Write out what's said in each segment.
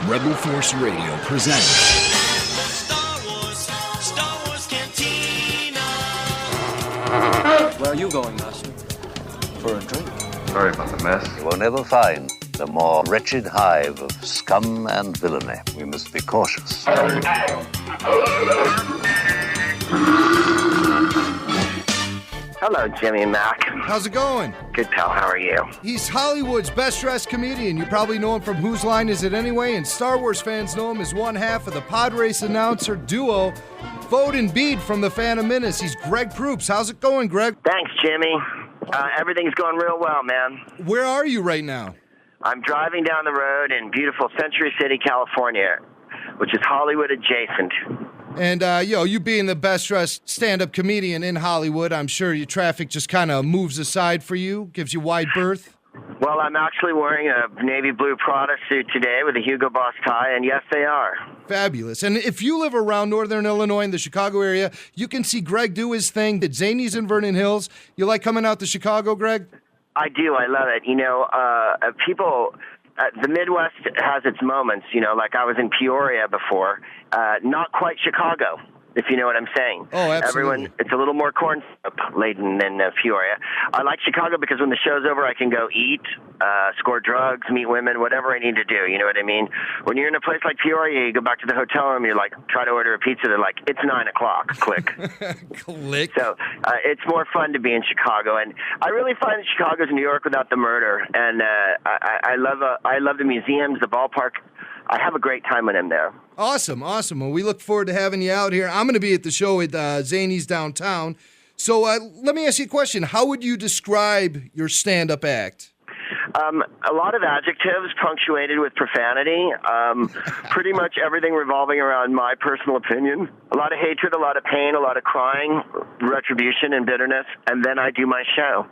Rebel Force Radio presents Star Wars Cantina. Where are you going, Master? For a drink. Sorry about the mess. You will never find a more wretched hive of scum and villainy. We must be cautious. Hello, Jimmy and Mac. How's it going? Good, pal. How are you? He's Hollywood's best-dressed comedian. You probably know him from Whose Line Is It Anyway? And Star Wars fans know him as one half of the podrace announcer duo, Fode and Bede from the Phantom Menace. He's Greg Proops. How's it going, Greg? Thanks, Jimmy. Everything's going real well, man. Where are you right now? I'm driving down the road in beautiful Century City, California, which is Hollywood adjacent. And, you being the best-dressed stand-up comedian in Hollywood, I'm sure your traffic just kind of moves aside for you, gives you wide berth. Well, I'm actually wearing a navy blue Prada suit today with a Hugo Boss tie, and yes, they are. Fabulous. And if you live around Northern Illinois in the Chicago area, you can see Greg do his thing at Zany's in Vernon Hills. You like coming out to Chicago, Greg? I do. I love it. You know, people... the Midwest has its moments, like I was in Peoria before. Not quite Chicago, if you know what I'm saying. Oh, absolutely. It's a little more corn syrup laden than Peoria. I like Chicago because when the show's over, I can go eat, score drugs, meet women, whatever I need to do, you know what I mean? When you're in a place like Peoria, you go back to the hotel room, you're like, try to order a pizza, they're like, it's 9 o'clock, click. Click. So it's more fun to be in Chicago, and I really find that Chicago's New York without the murder, and I love the museums, the ballpark. I have a great time when I'm there. Awesome. Well, we look forward to having you out here. I'm going to be at the show at Zany's downtown. So let me ask you a question. How would you describe your stand-up act? A lot of adjectives punctuated with profanity. Pretty much everything revolving around my personal opinion. A lot of hatred, a lot of pain, a lot of crying, retribution and bitterness, and then I do my show.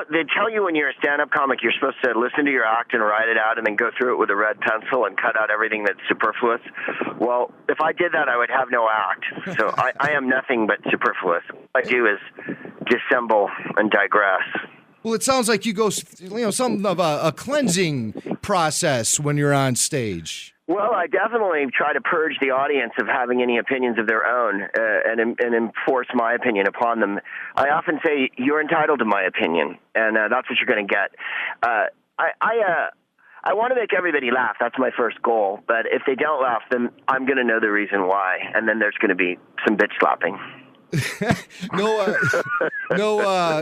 They tell you when you're a stand-up comic, you're supposed to listen to your act and write it out and then go through it with a red pencil and cut out everything that's superfluous. Well, if I did that, I would have no act. So I am nothing but superfluous. What I do is dissemble and digress. Well, it sounds like you go, something of a cleansing process when you're on stage. Well, I definitely try to purge the audience of having any opinions of their own and enforce my opinion upon them. I often say, you're entitled to my opinion, and that's what you're going to get. I want to make everybody laugh. That's my first goal. But if they don't laugh, then I'm going to know the reason why, and then there's going to be some bitch slapping.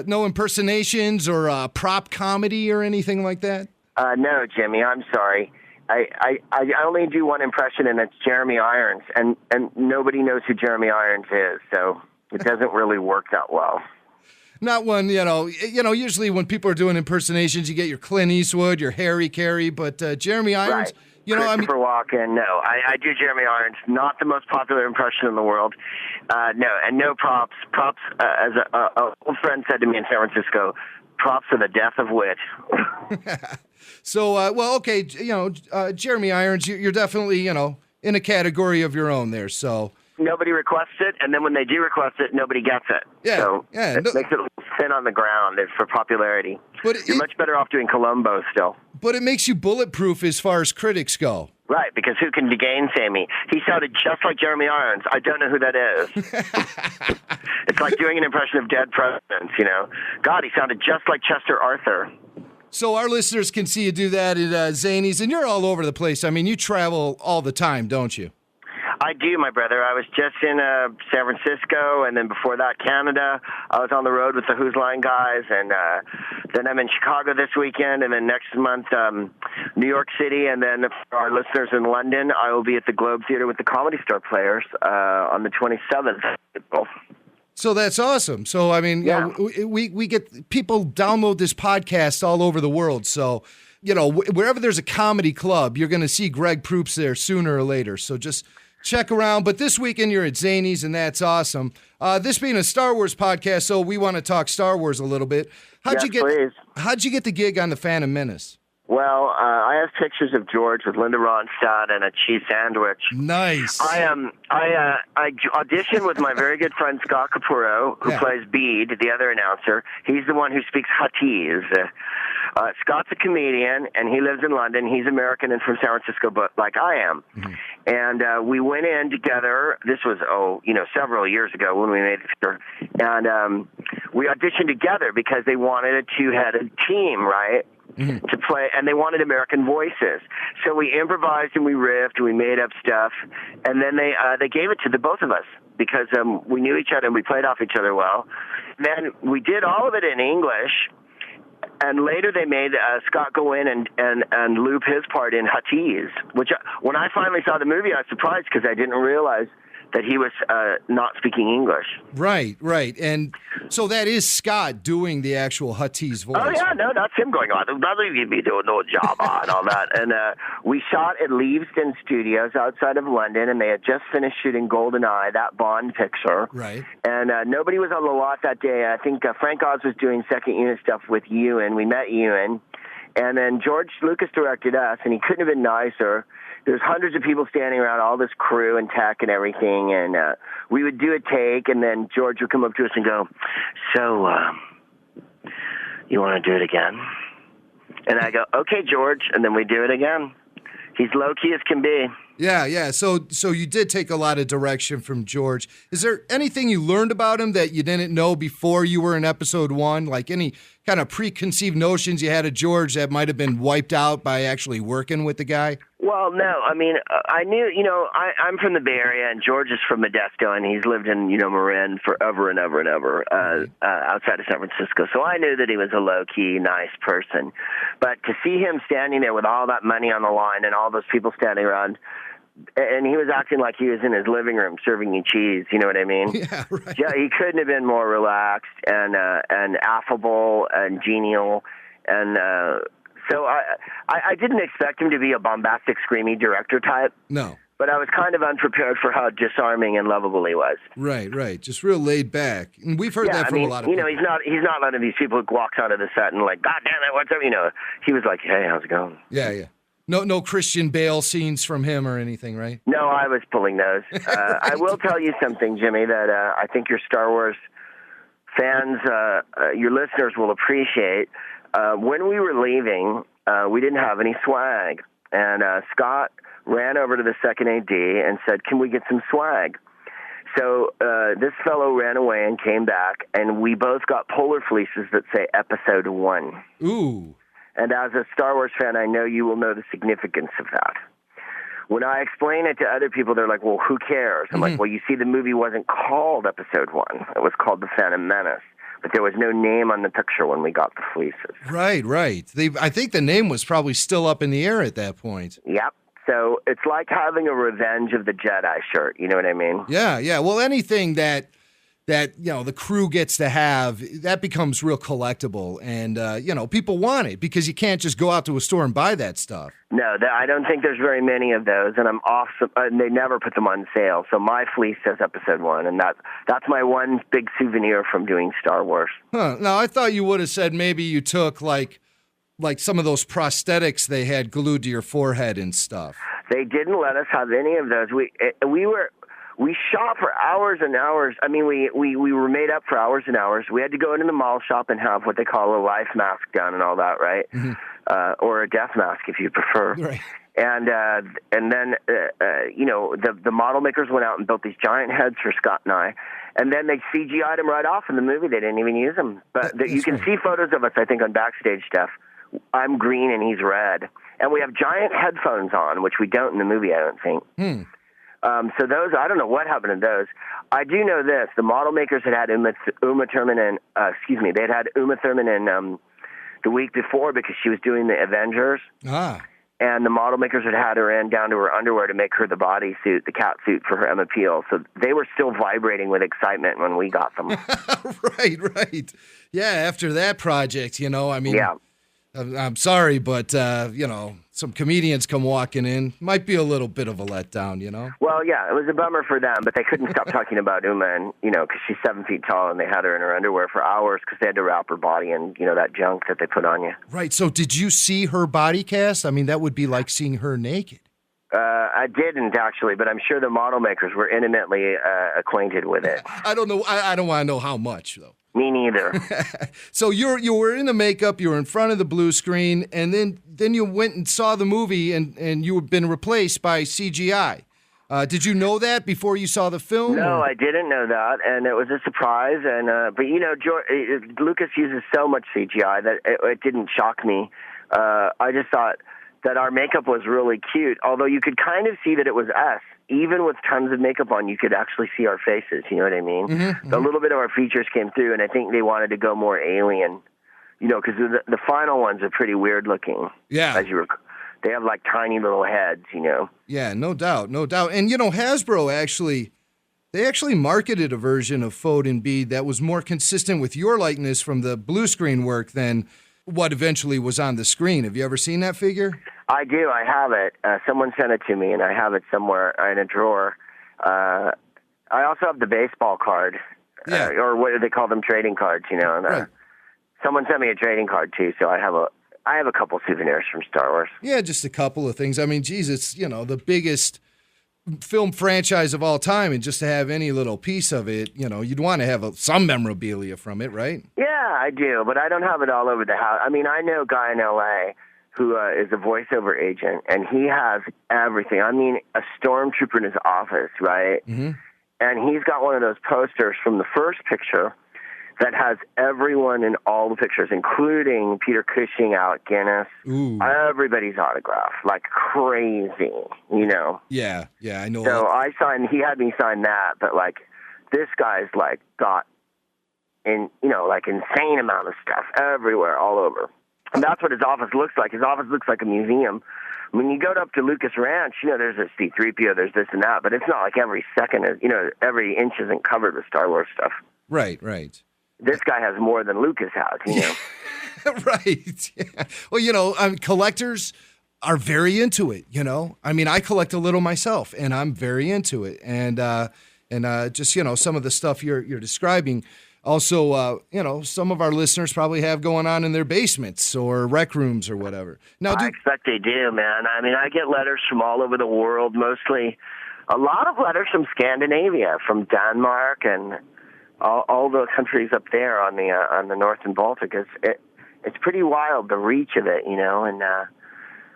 No impersonations or prop comedy or anything like that? No, Jimmy, I'm sorry. I only do one impression, and it's Jeremy Irons, and nobody knows who Jeremy Irons is, so it doesn't really work that well. Not one, usually when people are doing impersonations, you get your Clint Eastwood, your Harry Carey, but Jeremy Irons... Right. Christopher Walken, no. I do Jeremy Irons, not the most popular impression in the world. No, and no props. Props, as a old friend said to me in San Francisco, props are the death of wit. So, okay, Jeremy Irons, you're definitely, in a category of your own there, so... Nobody requests it, and then when they do request it, nobody gets it. Yeah, it makes it thin on the ground for popularity. But you're much better off doing Columbo still. But it makes you bulletproof as far as critics go. Right, because who can gainsay me? He sounded just like Jeremy Irons. I don't know who that is. It's like doing an impression of dead presidents, God, he sounded just like Chester Arthur. So our listeners can see you do that at Zany's, and you're all over the place. I mean, you travel all the time, don't you? I do, my brother. I was just in San Francisco, and then before that, Canada. I was on the road with the Whose Line guys, and then I'm in Chicago this weekend, and then next month, New York City, and then for our listeners in London, I will be at the Globe Theater with the Comedy Store Players on the 27th of April. So that's awesome. So, I mean, we get people download this podcast all over the world, so... wherever there's a comedy club, you're going to see Greg Proops there sooner or later. So just check around. But this weekend you're at Zany's, and that's awesome. This being a Star Wars podcast, so we want to talk Star Wars a little bit. How'd you get the gig on the Phantom Menace? Well, I have pictures of George with Linda Ronstadt and a cheese sandwich. Nice. I auditioned with my very good friend Scott Capurro, who plays Bede, the other announcer. He's the one who speaks Huttese. Scott's a comedian, and he lives in London. He's American and from San Francisco, but like I am. Mm-hmm. And we went in together. This was, several years ago when we made the picture. And we auditioned together because they wanted a two-headed team, right? Mm-hmm. To play, and they wanted American voices. So we improvised and we riffed and we made up stuff, and then they gave it to the both of us because we knew each other and we played off each other well. Then we did all of it in English, and later they made Scott go in and loop his part in Huttese, which when I finally saw the movie, I was surprised because I didn't realize that he was not speaking English. Right. And so that is Scott doing the actual Huttese voice. Oh, yeah, no, that's him going on. Nothing you'd be doing no job on all that. And we shot at Leavesden Studios outside of London, and they had just finished shooting GoldenEye, that Bond picture. Right. And nobody was on the lot that day. I think Frank Oz was doing second unit stuff with Ewan. We met Ewan. And then George Lucas directed us, and he couldn't have been nicer. There's hundreds of people standing around, all this crew and tech and everything, and we would do a take, and then George would come up to us and go, so, you want to do it again? And I go, okay, George, and then we do it again. He's low-key as can be. Yeah. So you did take a lot of direction from George. Is there anything you learned about him that you didn't know before you were in episode 1? Like any kind of preconceived notions you had of George that might have been wiped out by actually working with the guy? Well, no. I mean, I knew, I'm from the Bay Area, and George is from Modesto, and he's lived in, Marin forever and ever and ever outside of San Francisco. So I knew that he was a low-key, nice person. But to see him standing there with all that money on the line and all those people standing around, and he was acting like he was in his living room serving you cheese, you know what I mean? Yeah, right. Yeah, he couldn't have been more relaxed and affable and genial. And so I didn't expect him to be a bombastic, screamy director type. No. But I was kind of unprepared for how disarming and lovable he was. Right. Just real laid back. And we've heard that from a lot of people. He's not one of these people who walks out of the set and like, God damn it, what's up? He was like, hey, how's it going? Yeah. No Christian Bale scenes from him or anything, right? No, I was pulling those. Right. I will tell you something, Jimmy, that I think your Star Wars fans, your listeners will appreciate. When we were leaving, we didn't have any swag. And Scott ran over to the second AD and said, can we get some swag? So this fellow ran away and came back, and we both got polar fleeces that say Episode 1. Ooh. And as a Star Wars fan, I know you will know the significance of that. When I explain it to other people, they're like, well, who cares? I'm like, well, you see, the movie wasn't called Episode 1. It was called The Phantom Menace. But there was no name on the picture when we got the fleeces. Right. I think the name was probably still up in the air at that point. Yep. So it's like having a Revenge of the Jedi shirt. You know what I mean? Yeah. Well, anything that the crew gets to have, that becomes real collectible, and people want it because you can't just go out to a store and buy that stuff. No, I don't think there's very many of those, and I'm off. And they never put them on sale. So my fleece says Episode 1, and that's my one big souvenir from doing Star Wars. Huh? Now I thought you would have said maybe you took like some of those prosthetics they had glued to your forehead and stuff. They didn't let us have any of those. We shot for hours and hours. I mean, we were made up for hours and hours. We had to go into the mall shop and have what they call a life mask done and all that, right? Mm-hmm. Or a death mask if you prefer. Right. And then the model makers went out and built these giant heads for Scott and I. And then they CGI'd them right off in the movie. They didn't even use them. But you can see photos of us, I think, on backstage stuff. I'm green and he's red. And we have giant headphones on, which we don't in the movie, I don't think. So those, I don't know what happened to those. I do know this. The model makers had Uma Thurman in, they had Uma Thurman in the week before because she was doing the Avengers. Ah. And the model makers had her in down to her underwear to make her the bodysuit, the cat suit for her Emma Peel. So they were still vibrating with excitement when we got them. Right. Yeah, after that project, Yeah. I'm sorry, but, some comedians come walking in. Might be a little bit of a letdown, Well, yeah, it was a bummer for them, but they couldn't stop talking about Uma, and, because she's 7 feet tall, and they had her in her underwear for hours because they had to wrap her body in, that junk that they put on you. Right. So did you see her body cast? I mean, that would be like seeing her naked. I didn't, actually, but I'm sure the model makers were intimately acquainted with it. I don't know. I don't want to know how much, though. Me neither. So you were in the makeup, you were in front of the blue screen, and then you went and saw the movie, and you had been replaced by CGI. Did you know that before you saw the film? No, or? I didn't know that, and it was a surprise. And but Lucas uses so much CGI that it didn't shock me. I just thought that our makeup was really cute, although you could kind of see that it was us. Even with tons of makeup on, you could actually see our faces. You know what I mean? Mm-hmm, A little bit of our features came through, and I think they wanted to go more alien. Because the final ones are pretty weird looking. Yeah. They have like tiny little heads, Yeah, no doubt. And Hasbro actually marketed a version of Fode and Bead that was more consistent with your likeness from the blue screen work than what eventually was on the screen. Have you ever seen that figure? I do. I have it. Someone sent it to me, and I have it somewhere in a drawer. I also have the baseball card, or what do they call them, trading cards, And, right. Someone sent me a trading card, too, so I have a couple souvenirs from Star Wars. Yeah, just a couple of things. I mean, geez, it's, the biggest film franchise of all time, and just to have any little piece of it, you'd want to have some memorabilia from it, right? Yeah, I do, but I don't have it all over the house. I mean, I know a guy in L.A. who is a voiceover agent, and he has everything. I mean, a stormtrooper in his office, right? Mm-hmm. And he's got one of those posters from the first picture that has everyone in all the pictures, including Peter Cushing, Alec Guinness, everybody's autograph, like crazy, Yeah, I know. So he had me sign that, but like this guy's like got insane amount of stuff everywhere, all over. And that's what his office looks like. His office looks like a museum. When you go up to Lucas Ranch, there's a C-3PO, there's this and that, but it's not like every second is, every inch isn't covered with Star Wars stuff. Right. This guy has more than Lucas has, Right. Yeah. Well, collectors are very into it, I mean, I collect a little myself, and I'm very into it. And just, some of the stuff you're describing. Also, some of our listeners probably have going on in their basements or rec rooms or whatever. Now, I expect they do, man. I mean, I get letters from all over the world, mostly a lot of letters from Scandinavia, from Denmark and all the countries up there on the North and Baltic. It's pretty wild, the reach of it, and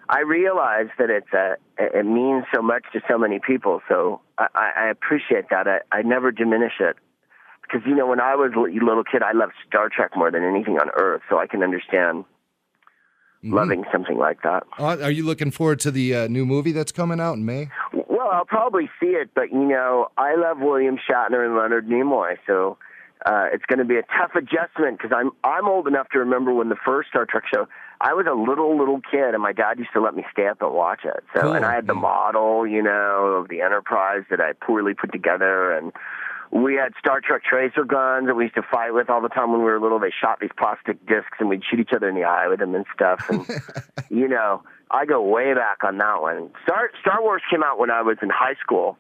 I realize that it means so much to so many people. So I appreciate that. I never diminish it. Because, when I was a little kid, I loved Star Trek more than anything on Earth, so I can understand loving something like that. Are you looking forward to the new movie that's coming out in May? Well, I'll probably see it, but, I love William Shatner and Leonard Nimoy, so it's going to be a tough adjustment, because I'm old enough to remember when the first Star Trek show, I was a little kid, and my dad used to let me stay up and watch it. So, cool. And I had the model, of the Enterprise that I poorly put together, and we had Star Trek tracer guns that we used to fight with all the time when we were little. They shot these plastic discs, and we'd shoot each other in the eye with them and stuff. And, I go way back on that one. Star Wars came out when I was in high school.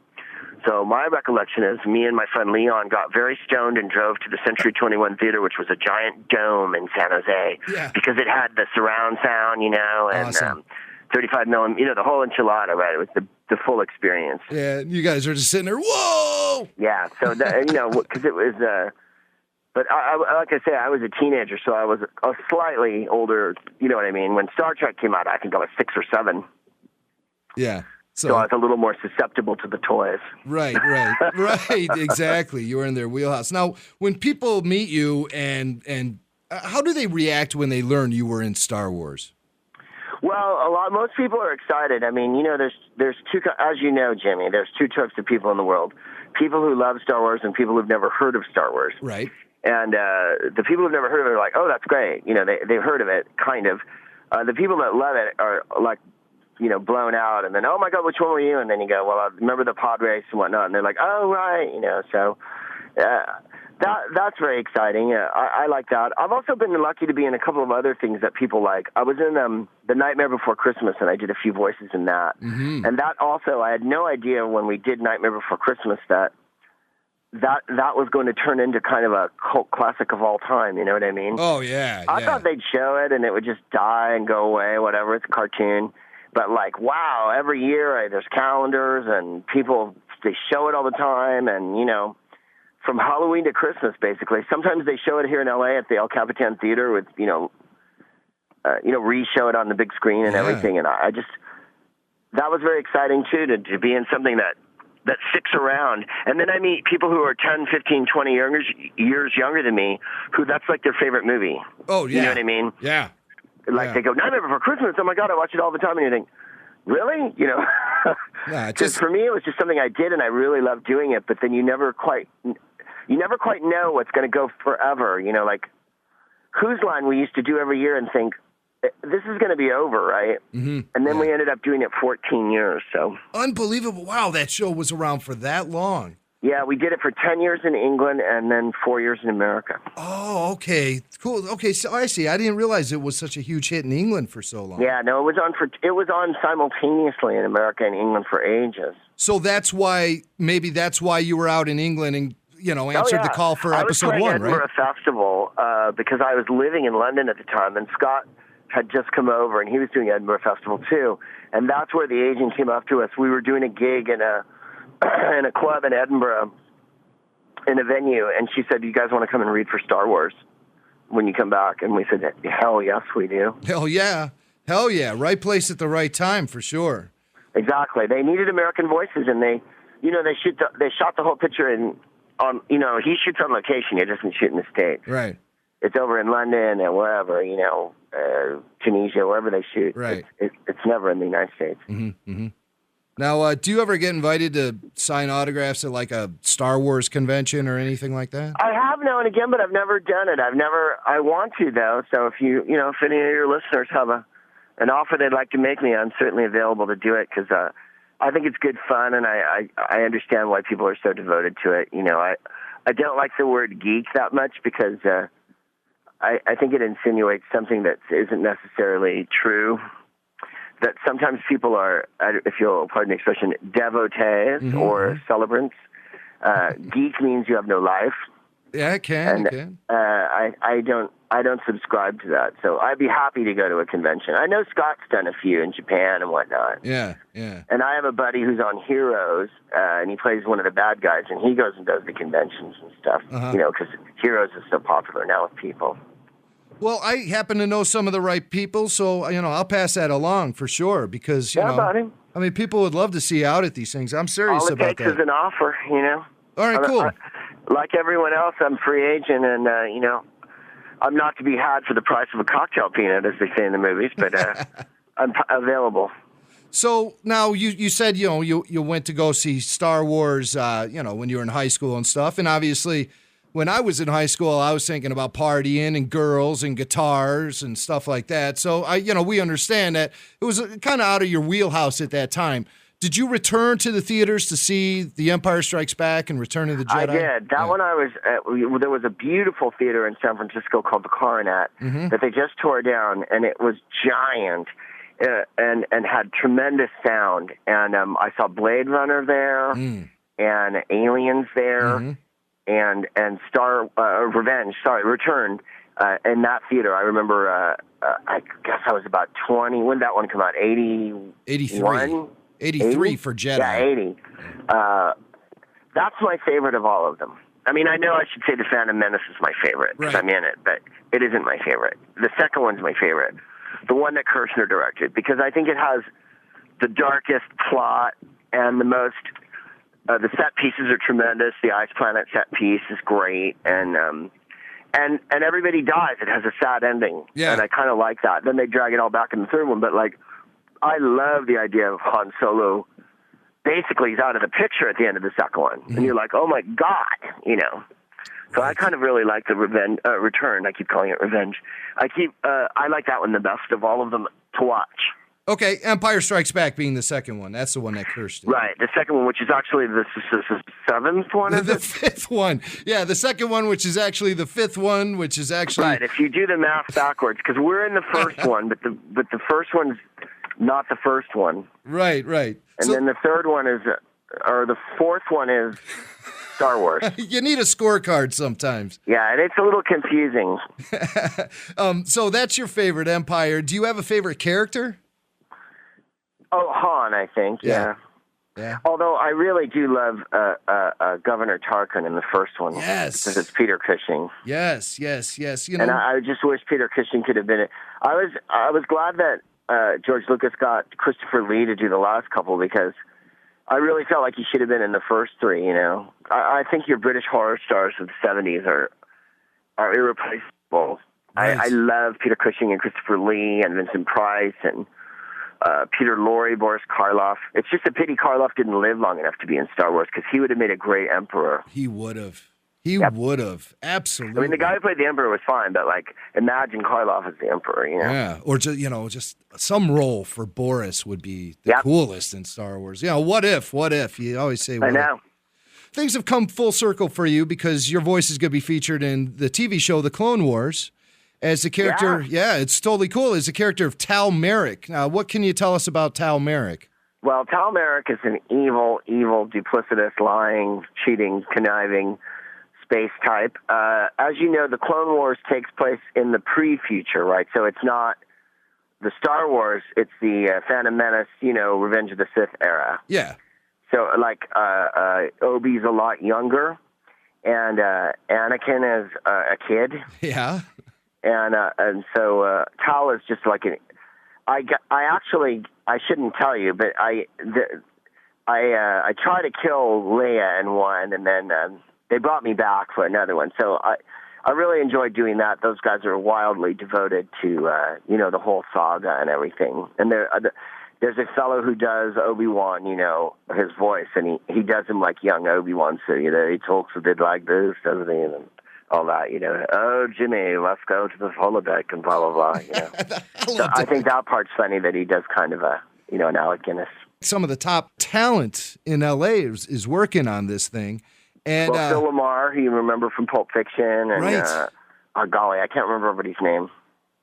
So my recollection is me and my friend Leon got very stoned and drove to the Century 21 Theater, which was a giant dome in San Jose, because it had the surround sound, and awesome. 35 millimeter, the whole enchilada, right? It was the full experience. Yeah, you guys are just sitting there, whoa! Yeah, so, because it was, but I, like I say, I was a teenager, so I was a slightly older, you know what I mean? When Star Trek came out, I think I was 6 or 7. Yeah. So I was a little more susceptible to the toys. Right, exactly. You were in their wheelhouse. Now, when people meet you, and how do they react when they learn you were in Star Wars? Well, most people are excited. I mean, there's two, as you know, Jimmy, there's two types of people in the world: people who love Star Wars and people who've never heard of Star Wars. Right. And the people who've never heard of it are like, oh, that's great. They've heard of it, kind of. The people that love it are like, blown out, and then, oh my God, which one were you? And then you go, well, I remember the pod race and whatnot, and they're like, oh, right, so that's very exciting. I like that. I've also been lucky to be in a couple of other things that people like. I was in The Nightmare Before Christmas, and I did a few voices in that. Mm-hmm. And that also, I had no idea when we did Nightmare Before Christmas that was going to turn into kind of a cult classic of all time, you know what I mean? Oh, yeah. I thought they'd show it, and it would just die and go away, whatever, it's a cartoon. But, wow, every year there's calendars, and people, they show it all the time, and, from Halloween to Christmas, basically. Sometimes they show it here in LA at the El Capitan Theater with, re-show it on the big screen and everything. And I just, that was very exciting too, to be in something that sticks around. And then I meet people who are 10, 15, 20 years younger than me, who that's like their favorite movie. Oh, yeah. You know what I mean? Yeah. Like they go, Nightmare Before Christmas. Oh my God, I watch it all the time. And you think, really? Because for me, it was just something I did and I really loved doing it. But then you never quite know what's going to go forever. Like Whose Line we used to do every year and think, this is going to be over, right? Mm-hmm. And then we ended up doing it 14 years. So unbelievable. Wow, that show was around for that long. Yeah, we did it for 10 years in England and then 4 years in America. Oh, okay. Cool. Okay, so I see. I didn't realize it was such a huge hit in England for so long. Yeah, no, it was on simultaneously in America and England for ages. So that's why you were out in England and answered the call for episode 1, right? I was playing Edinburgh Festival because I was living in London at the time, and Scott had just come over, and he was doing Edinburgh Festival too. And that's where the agent came up to us. We were doing a gig in a club in Edinburgh in a venue, and she said, "Do you guys want to come and read for Star Wars when you come back?" And we said, "Hell yes, we do." Hell yeah. Right place at the right time for sure. Exactly. They needed American voices, and they shot the whole picture he shoots on location. He doesn't shoot in the States. Right. It's over in London and wherever, Tunisia, wherever they shoot. Right. It's never in the United States. Mm-hmm, mm-hmm. Now, do you ever get invited to sign autographs at like a Star Wars convention or anything like that? I have now and again, but I've never done it. I want to though. So if if any of your listeners have an offer they'd like to make me, I'm certainly available to do it because I think it's good fun, and I understand why people are so devoted to it. I don't like the word geek that much because I think it insinuates something that isn't necessarily true. That sometimes people are, if you'll pardon the expression, devotees or celebrants. Geek means you have no life. Yeah, it can. I don't subscribe to that. So I'd be happy to go to a convention. I know Scott's done a few in Japan and whatnot. Yeah. And I have a buddy who's on Heroes, and he plays one of the bad guys, and he goes and does the conventions and stuff, because Heroes is so popular now with people. Well, I happen to know some of the right people, so, I'll pass that along for sure because, buddy. I mean, people would love to see you out at these things. I'm serious about that. All it takes is an offer, All right, cool. Like everyone else, I'm free agent, and, I'm not to be had for the price of a cocktail peanut, as they say in the movies, but I'm available. So now you said, you went to go see Star Wars, when you were in high school and stuff. And obviously, when I was in high school, I was thinking about partying and girls and guitars and stuff like that. So, we understand that it was kind of out of your wheelhouse at that time. Did you return to the theaters to see The Empire Strikes Back and Return of the Jedi? I did. That one I was at, there was a beautiful theater in San Francisco called the Coronet that they just tore down, and it was giant and had tremendous sound. And I saw Blade Runner there and Aliens there and Return in that theater. I remember, I guess I was about 20. When did that one come out? 83. 83 for Jedi. Yeah, 80. That's my favorite of all of them. I mean, I know I should say the Phantom Menace is my favorite because I'm in it, but it isn't my favorite. The second one's my favorite, the one that Kirshner directed, because I think it has the darkest plot and the most. The set pieces are tremendous. The Ice Planet set piece is great, and everybody dies. It has a sad ending, and I kind of like that. Then they drag it all back in the third one, but I love the idea of Han Solo. Basically, he's out of the picture at the end of the second one, and you're like, "Oh my God," So I kind of really like the Return. I keep calling it Revenge. I like that one the best of all of them to watch. Okay, Empire Strikes Back being the second one. That's the one that cursed it. Right, the second one, which is actually the seventh one. The fifth one. Yeah, the second one, which is actually the fifth one, which is actually right. If you do the math backwards, because we're in the first one, but the first one's not the first one. Right. And then the third one is, or the fourth one is Star Wars. You need a scorecard sometimes. Yeah, and it's a little confusing. So that's your favorite Empire. Do you have a favorite character? Oh, Han, I think. Yeah. Yeah. Although I really do love Governor Tarkin in the first one. Yes. Because it's Peter Cushing. Yes. You know, And I just wish Peter Cushing could have been it. I was glad that George Lucas got Christopher Lee to do the last couple, because I really felt like he should have been in the first three. You know, I think your British horror stars of the '70s are irreplaceable. Right. I love Peter Cushing and Christopher Lee and Vincent Price and Peter Lorre, Boris Karloff. It's just a pity Karloff didn't live long enough to be in Star Wars, because he would have made a great Emperor. he would have. He would have. Absolutely. I mean, the guy who played the Emperor was fine, but like, imagine Karloff as the Emperor. You know? Yeah, or just some role for Boris would be the coolest in Star Wars. What if? You always say, what I know. If. Things have come full circle for you, because your voice is going to be featured in the TV show The Clone Wars as the character. Yeah, it's totally cool. As the character of Tal Merrick. Now, what can you tell us about Tal Merrick? Well, Tal Merrick is an evil, duplicitous, lying, cheating, conniving space type. As you know, the Clone Wars takes place in the pre-future, right? So it's not the Star Wars, it's the Phantom Menace, Revenge of the Sith era. Yeah. So, like, Obi's a lot younger, and Anakin is a kid. Yeah. And so Tal is just like I shouldn't tell you, but I tried to kill Leia in one, and then they brought me back for another one. So I really enjoyed doing that. Those guys are wildly devoted to the whole saga and everything. And there's a fellow who does Obi-Wan, his voice, and he does him like young Obi-Wan. So he talks a bit like this, doesn't he? And all that, oh, Jimmy, let's go to the holodeck and blah, blah, blah. So I think that part's funny, that he does kind of an Alec Guinness. Some of the top talent in L.A. is working on this thing. And Phil Lamar, who you remember from Pulp Fiction. And, right. Golly, I can't remember everybody's name.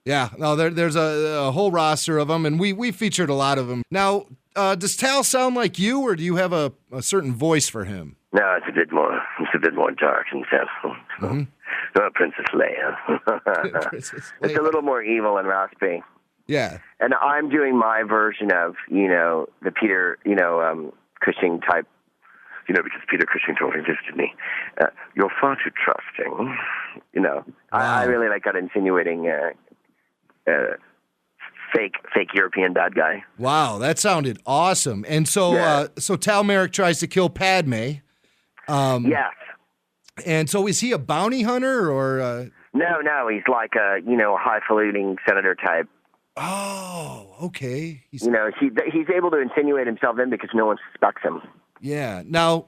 Yeah, no, there's a whole roster of them, and we featured a lot of them. Now, does Tal sound like you, or do you have a certain voice for him? No, it's a bit more dark and sensible. Mm-hmm. Princess Leia. Princess Leia. It's a little more evil and raspy. Yeah. And I'm doing my version of, the Peter, Cushing type, because Peter Cushing told me this to me. You're far too trusting. Wow. I really like that insinuating fake European bad guy. Wow, that sounded awesome. And so so Tal Merrick tries to kill Padme. Yes. And so is he a bounty hunter, or? No, he's like a highfalutin senator type. Oh, okay. He's able to insinuate himself in because no one suspects him. Yeah. Now,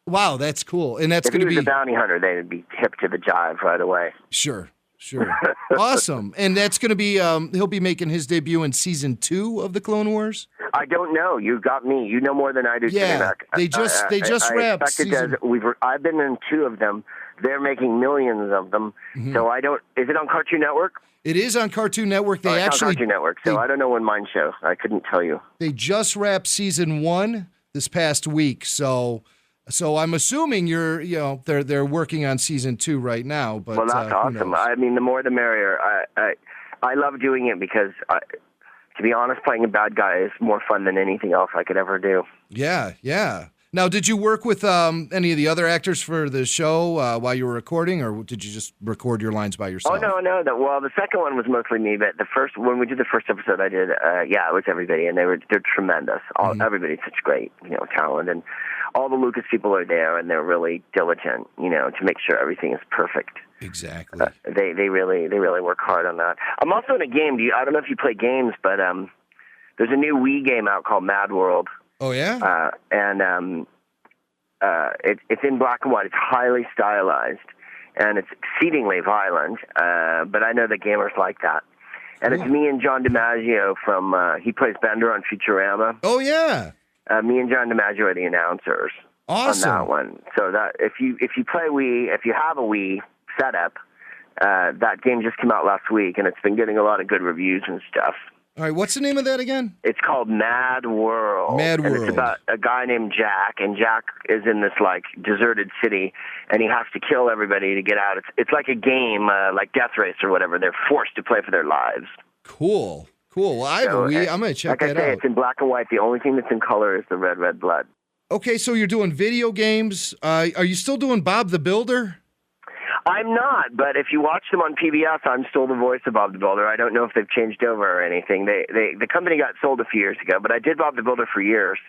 wow, that's cool. And that's if going to he be was a bounty hunter, they'd be hip to the jive right away. Sure. Awesome. And that's going to be he'll be making his debut in season 2 of the Clone Wars. I don't know. You got me. You know more than I do. Yeah, they just wrapped season. I've been in 2 of them. They're making millions of them. Mm-hmm. So I don't. Is it on Cartoon Network? It is on Cartoon Network. It's on Cartoon Network. So I don't know when mine shows. I couldn't tell you. They just wrapped season 1 this past week. So I'm assuming they're working on season 2 right now. But well, that's awesome. I mean, the more the merrier. I love doing it because, to be honest, playing a bad guy is more fun than anything else I could ever do. Yeah. Now, did you work with any of the other actors for the show while you were recording, or did you just record your lines by yourself? Oh, no. Well, the second one was mostly me, but when we did the first episode I did, it was everybody, and they're tremendous. Everybody's such great, talent, and all the Lucas people are there, and they're really diligent, to make sure everything is perfect. Exactly. They really work hard on that. I'm also in a game. I don't know if you play games, but there's a new Wii game out called Mad World. Oh, yeah? It's in black and white. It's highly stylized, and it's exceedingly violent, but I know the gamers like that. And It's me and John DiMaggio he plays Bender on Futurama. Oh, yeah. Me and John DiMaggio are the announcers on that one. So that if you play Wii, if you have a Wii setup, that game just came out last week, and it's been getting a lot of good reviews and stuff. All right, what's the name of that again? It's called Mad World. Mad World. And it's about a guy named Jack, and Jack is in this, deserted city, and he has to kill everybody to get out. It's like a game, like Death Race or whatever. They're forced to play for their lives. Cool. Well, I have a Wii. I'm going to check that out. Like I say, it's in black and white. The only thing that's in color is the red blood. Okay, so you're doing video games. Are you still doing Bob the Builder? I'm not, but if you watch them on PBS, I'm still the voice of Bob the Builder. I don't know if they've changed over or anything. The company got sold a few years ago, but I did Bob the Builder for years.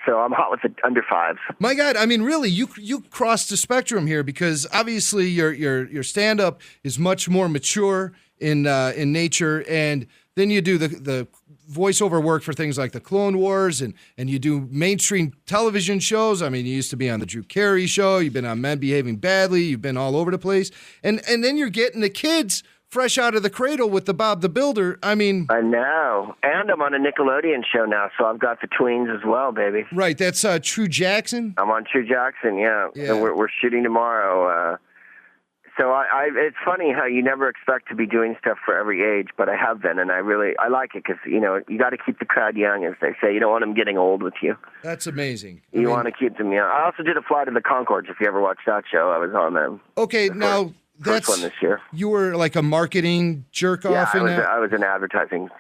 So I'm hot with the under fives. My God, I mean, really, you crossed the spectrum here because obviously your stand-up is much more mature in nature, and then you do the voiceover work for things like the Clone Wars, and you do mainstream television shows. I mean, you used to be on the Drew Carey Show. You've been on Men Behaving Badly. You've been all over the place, and then you're getting the kids fresh out of the cradle with the Bob the Builder. I mean, I know, and I'm on a Nickelodeon show now, so I've got the tweens as well, baby. Right, that's True Jackson. I'm on True Jackson, yeah. And we're shooting tomorrow. So it's funny how you never expect to be doing stuff for every age, but I have been, and I like it because, you got to keep the crowd young, as they say. You don't want them getting old with you. That's amazing. You want to keep them young. I also did a Flight of the Conchords, if you ever watched that show. I was on them. Okay, now first one this year. You were like a marketing jerk-off in that? I was an advertising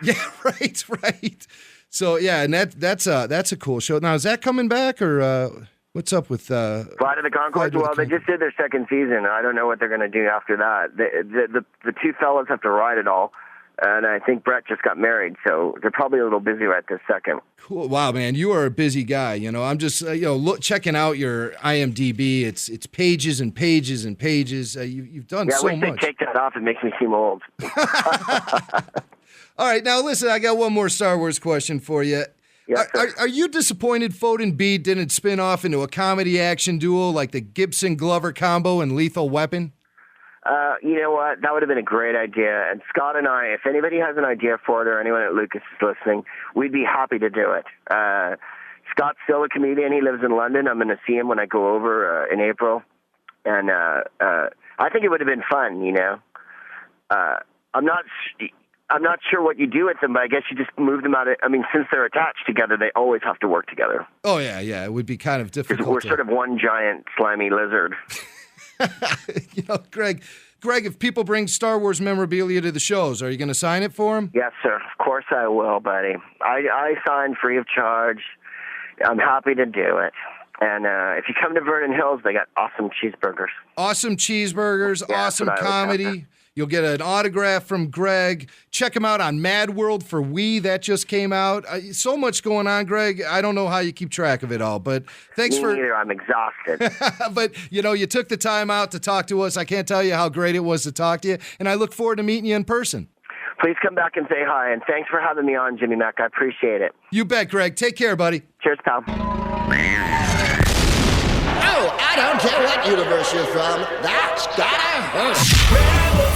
Yeah, right. So, yeah, and that's a cool show. Now, is that coming back, or... what's up with Flight of the Conchords? Well, they just did their second season. I don't know what they're going to do after that. The two fellas have to write it all, and I think Brett just got married, so they're probably a little busy right this second. Cool. Wow, man, you are a busy guy. I'm just checking out your IMDb. It's pages and pages and pages. You've done so much. Yeah, I wish they'd take that off. It makes me seem old. All right, now listen. I got one more Star Wars question for you. Yes, are you disappointed Fode and Beat didn't spin off into a comedy action duo like the Gibson-Glover combo and Lethal Weapon? You know what? That would have been a great idea. And Scott and I, if anybody has an idea for it or anyone at Lucas is listening, we'd be happy to do it. Scott's still a comedian. He lives in London. I'm going to see him when I go over in April. And I think it would have been fun, I'm not sure what you do with them, but I guess you just move them out. Since they're attached together, they always have to work together. Oh, yeah. It would be kind of difficult. We're sort of one giant slimy lizard. Greg, if people bring Star Wars memorabilia to the shows, are you going to sign it for them? Yes, sir. Of course I will, buddy. I sign free of charge. I'm happy to do it. And if you come to Vernon Hills, they got awesome cheeseburgers. Awesome cheeseburgers, awesome comedy. You'll get an autograph from Greg. Check him out on Mad World for Wii. That just came out. So much going on, Greg. I don't know how you keep track of it all, but thanks Me neither. I'm exhausted. But, you took the time out to talk to us. I can't tell you how great it was to talk to you, and I look forward to meeting you in person. Please come back and say hi, and thanks for having me on, Jimmy Mac. I appreciate it. You bet, Greg. Take care, buddy. Cheers, pal. Oh, I don't care what universe you're from. That's gotta hurt.